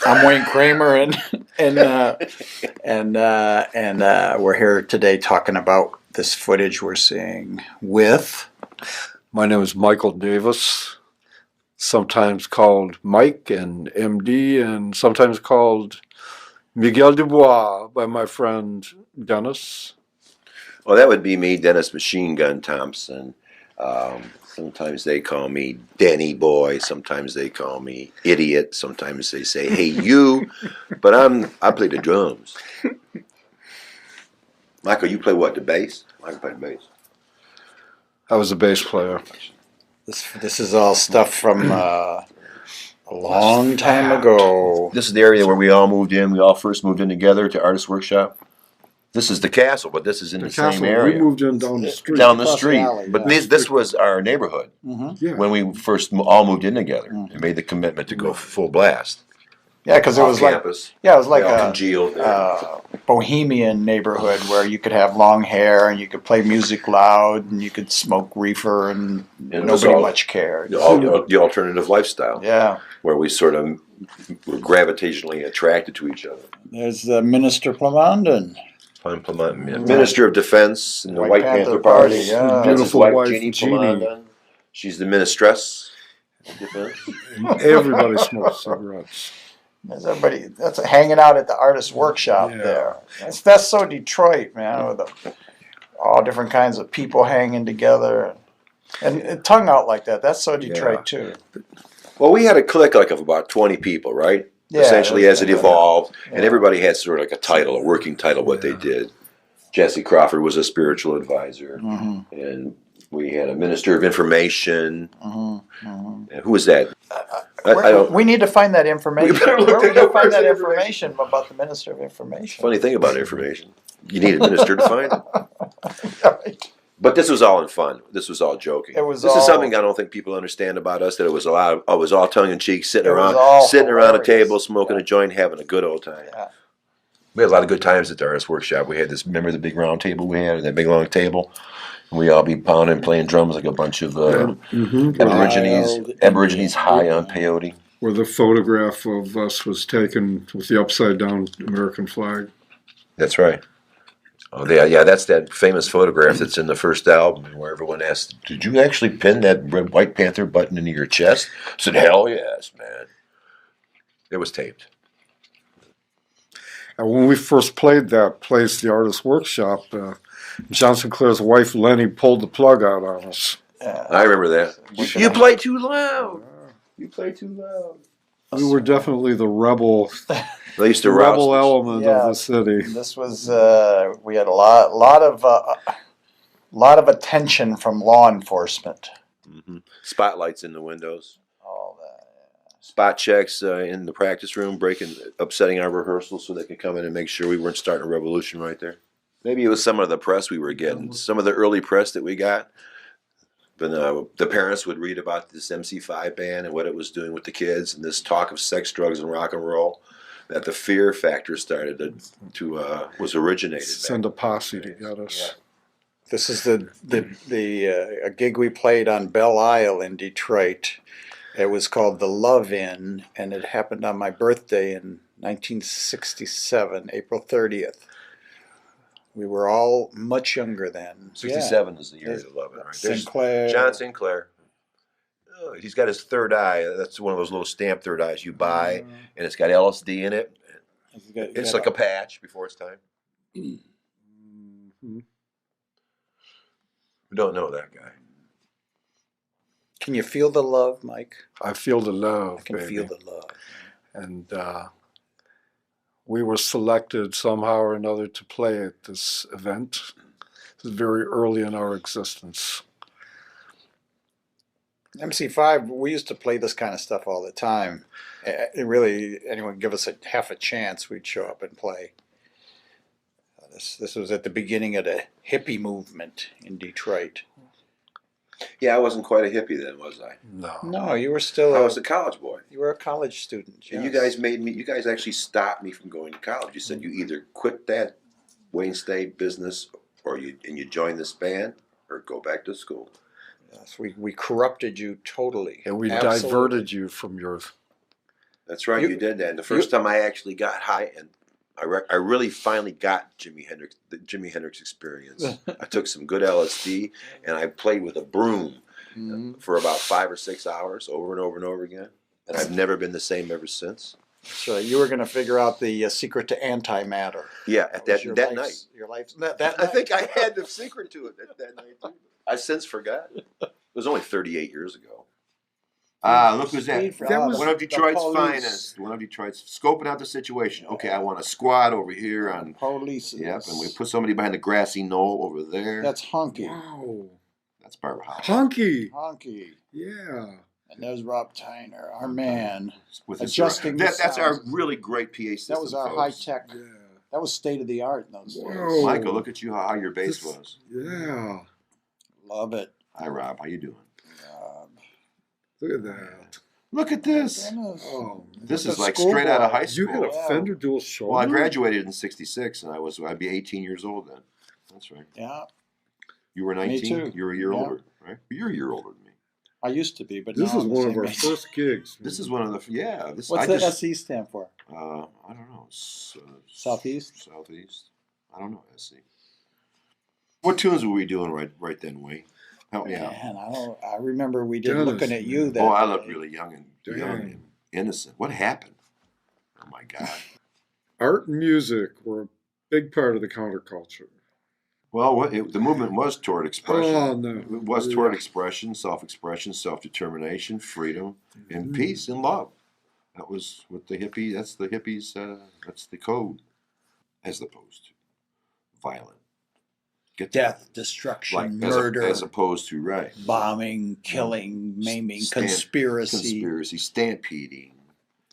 I'm Wayne Kramer, and we're here today talking about this footage we're seeing with. My name is Michael Davis, sometimes called Mike and MD, and sometimes called Miguel Dubois by my friend Dennis. Well, that would be me, Dennis Machine Gun Thompson. Sometimes they call me Denny Boy. Sometimes they call me Idiot. Sometimes they say, "Hey, you." But I play the drums. Michael, you play what? The bass? Michael played the bass. I was a bass player. This is all stuff from a long time ago. This is the area where we all moved in. We all first moved in together to Artist Workshop. This is the castle, but this is in the same area. We moved in down the street. Down the Across the street. alley, But yeah. this was our neighborhood Yeah. when we first all moved in together and made the commitment to go full blast. Yeah, because it was campus. it was like We all a congealed there. bohemian neighborhood where you could have long hair and you could play music loud and you could smoke reefer and it was nobody all- much cared. the alternative lifestyle, Yeah. where we sort of were gravitationally attracted to each other. There's the Minister Plamondon. Minister of Defense in the White Panther Party. yeah. That's his Beautiful wife, wife, Jeannie Jeannie. Plamondon. She's the Ministress of Defense. Everybody smokes cigarettes. There's everybody that's hanging out at the artist workshop Yeah. there. That's so Detroit, man, with all different kinds of people hanging together. And it tongue out like that. That's so Detroit too. Well, we had a clique of about 20 people, right? Yeah, Essentially, as it evolved, Yeah. and everybody had sort of like a title, a working title, what they did. Jesse Crawford was a spiritual advisor, and we had a minister of information. And who was that? I don't. We need to find that information. We better look Where are we that going up. to find that Where's the information about the Minister of Information? Funny thing about information, you need a minister to find it. Right. But this was all in fun. This was all joking. It was this all- is something I don't think people understand about us. That it was it was all tongue in cheek, sitting It was around, all around a hilarious. table, smoking a joint, having a good old time. Yeah. We had a lot of good times at the artist workshop. We had this. Remember the big round table we had, that big long table. And we all be pounding, playing drums like a bunch of Aborigines high on peyote. Where the photograph of us was taken with the upside down American flag. That's right. Oh, yeah, that's that famous photograph that's in the first album where everyone asked, "Did you actually pin that red White Panther button into your chest?" I said, "Hell yes, man." It was taped. And when we first played that place, the Artist Workshop, John Sinclair's wife Lenny pulled the plug out on us. I remember that. You play too loud. You play too loud. We were definitely the rebel They used to roust rebel us. element Yeah. of the city. This was we had a lot of attention from law enforcement. Spotlights in the windows. All that. Spot checks in the practice room, upsetting our rehearsals so they could come in and make sure we weren't starting a revolution right there. Maybe it was some of the press we were getting, some of the early press that we got. But the parents would read about this MC5 band and what it was doing with the kids, and this talk of sex, drugs, and rock and roll. That the fear factor started was originated. Send a posse to get us. This is a gig we played on Belle Isle in Detroit. It was called the Love Inn, and it happened on my birthday in 1967, April 30th. We were all much younger then. 67 is the year of Love It, right? There's Sinclair. John Sinclair. Oh, he's got his third eye. That's one of those little stamped third eyes you buy, and it's got LSD in it. It's like a patch before it's time. We don't know that guy. Can you feel the love, Mike? I feel the love, I can baby. feel the love. And we were selected somehow or another to play at this event. It was very early in our existence. MC5, we used to play this kind of stuff all the time. It really, anyone give us half a chance, we'd show up and play. This was at the beginning of the hippie movement in Detroit. Yeah, I wasn't quite a hippie then, was I? No. No, you were still I was a college boy. you were a college student. And yes. you guys actually stopped me from going to college. You said you either quit that Wayne State business or you join this band or go back to school. Yes, we corrupted you totally. And we Absolutely. diverted you from your That's right. You- You did that. And the first time I actually got high, and I really finally got the Jimi Hendrix experience. I took some good LSD, and I played with a broom for about 5 or 6 hours, over and over and over again. And I've never been the same ever since. So you were going to figure out the secret to antimatter. Yeah, at was that night. Your life's that I night. think I had the secret to it that night too. I since forgot. It was only 38 years ago. Look who's that. That was One of Detroit's police. finest. One of Detroit's scoping out the situation. Okay, I want a squad over here on. Police. Yep, and we put somebody behind the grassy knoll over there. That's Honky. wow. That's Barbara House. Honky. Honky. Yeah. And there's Rob Tyner, our man. With his Adjusting that's the our sound. really great PA system. That was our folks. high tech. Yeah. That was state of the art in those days. Whoa. Michael, look at you, how high your bass was. Yeah. Love it. Hi, Rob. How you doing? Look at that. Look at this. Goodness. Oh, This Like is a like straight out of schoolboy. high you school. had a Fender dual shoulder. Well, I graduated in '66, and I'd be 18 years old then. That's right. Yeah, You were 19. too. You were a year Yeah. older, right? You're a year older than me. I used to be, but This now is I'm the one of same our age. first gigs. This is one of the This What's I the just, SE stand for? I don't know. Southeast? Southeast. I don't know. SC. What tunes were we doing right then, Wayne? Help me out. Man, I remember we did Dennis, looking at you. man. That Oh, I day. looked really young and Dang. innocent. What happened? Oh my God. Art and music were a big part of the counterculture. Well, the movement was toward expression. Oh, no. It was toward expression, self-expression, self-determination, freedom, and peace and love. That was what the hippie. That's the hippies. That's the code, as opposed to violent, Death, destruction, like murder, as opposed to right bombing, killing, maiming, conspiracy, stampeding,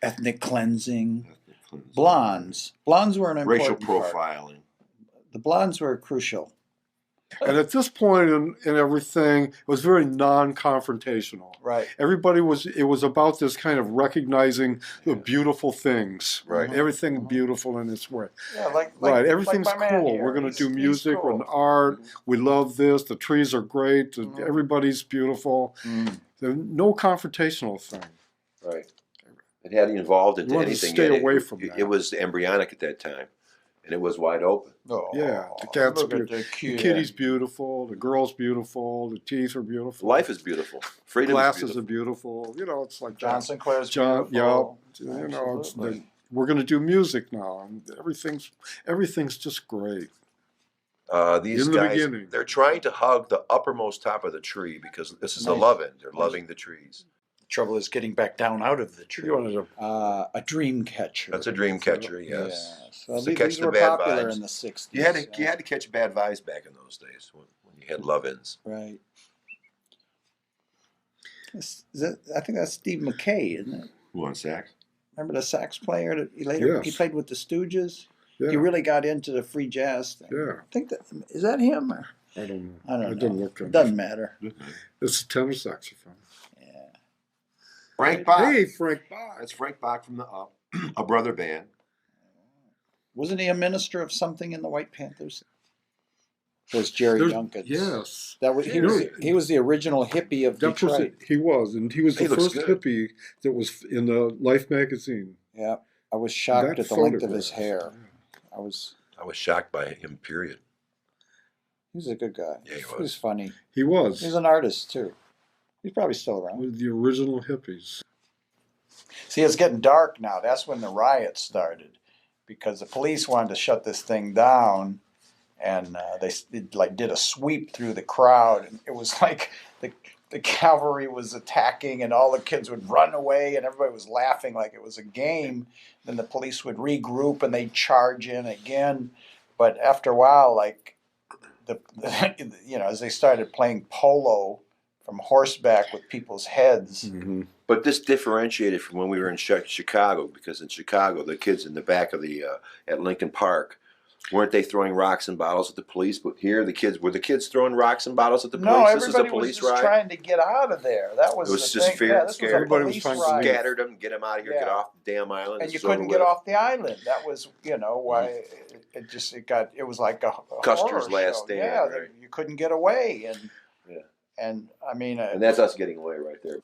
ethnic cleansing, ethnic cleansing, blondes. Blondes were an important racial part. profiling. The blondes were crucial. And at this point in everything, it was very non-confrontational. Right. It was about this kind of recognizing the beautiful things. Right. Everything beautiful in its way. Yeah, like Right. Everything's like my man cool. here. We're going to do He's music cool. and art. We love this. The trees are great. Everybody's beautiful. There's no confrontational thing. Right. It hadn't evolved into You wanted to anything. stay yet. away from It that. was embryonic at that time, and it was wide open. Oh, Yeah, the cat's look at beautiful. the The kitty's beautiful. The girl's beautiful. The teeth are beautiful. Life is beautiful. Freedom Glasses is are beautiful. beautiful. You know, it's like John that. Sinclair's John, beautiful. yeah. You know, Absolutely. we're going to do music now, and everything's just great. These In the guys, beginning. they're trying to hug the uppermost top of the tree because this is a Nice. loving. They're loving the trees. Trouble is getting back down out of the tree. You wanted to A dream catcher. That's a dream catcher, yes. Yeah. So It's to these, catch these the were bad popular vibes. in the 60s. You had to catch bad vibes back in those days when you had love-ins. Right. I think that's Steve McKay, isn't it? Who on sax? Remember the sax player that he Yes. played with the Stooges? yeah, He really got into the free jazz thing. yeah. I think is that him? Or? I don't know. I don't know. didn't look It at doesn't matter. It's a tenor saxophone. Yeah. Frank Bach. Hey, Frank Bach. That's Frank Bach from the a brother band. Wasn't he a minister of something in the White Panthers? Was Jerry Junkins? Yes. That was he was the original hippie of That was Detroit. it. He was, and he was He the looks first good. hippie that was in the Life magazine. Yeah. I was shocked That at the length of his photograph. hair. I was shocked by him, period. he was a good guy. Yeah, he He was was. funny. He was. He was an artist too. He's probably still around. One of the original hippies. See, it's getting dark now. That's when the riots started, because the police wanted to shut this thing down, and they did a sweep through the crowd, and it was like the cavalry was attacking, and all the kids would run away, and everybody was laughing like it was a game. Then the police would regroup, and they'd charge in again. But after a while, like as they started playing polo from horseback with people's heads. Mm-hmm. But this differentiated from when we were in Chicago, because in Chicago, the kids in the back of the at Lincoln Park, weren't they throwing rocks and bottles at the police? But here, the kids throwing rocks and bottles at the police. No, This is a everybody was police just riot. trying to get out of there. That was It was the just thing. fear Yeah, and this scare. was a Everybody was police trying to riot. Scattered them, get them out of here, get Yeah. off the damn island. And you it's over couldn't get with. off the island. That was, why it was like a Custer's horror last show. stand, Yeah, right. you couldn't get away, and Yeah. and I mean, And that's us getting away right there.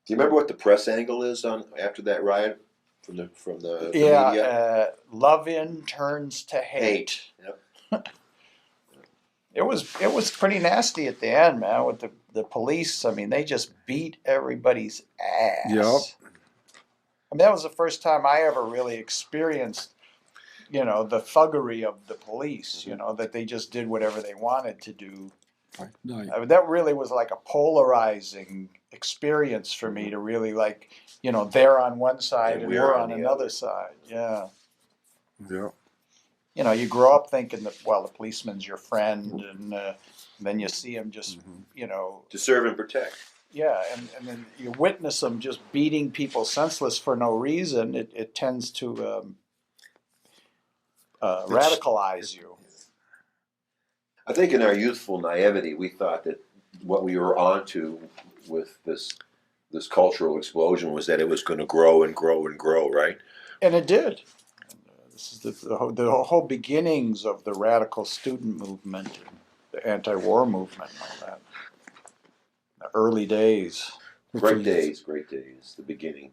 Do you remember what the press angle is on after that riot from the Yeah, media? love in turns to hate. Yep. It was pretty nasty at the end, man, with the police. I mean, they just beat everybody's Yep. ass. I mean, that was the first time I ever really experienced, you know, the thuggery of the police, you know, that they just did whatever they wanted to do. Nice. I mean, that really was like a polarizing experience for me to really like, you know, they're on one side and we're on the another other. side. Yeah. Yeah. You know, you grow up thinking that, well, the policeman's your friend, and then you see him just, you know, To serve and protect. yeah, and then you witness them just beating people senseless for no reason. It tends to radicalize you. I think in our youthful naivety, we thought that what we were onto with this cultural explosion was that it was going to grow and grow and grow, right? And it did. This is the whole beginnings of the radical student movement, and the anti-war movement, and all that. The early days. Great days, the beginning.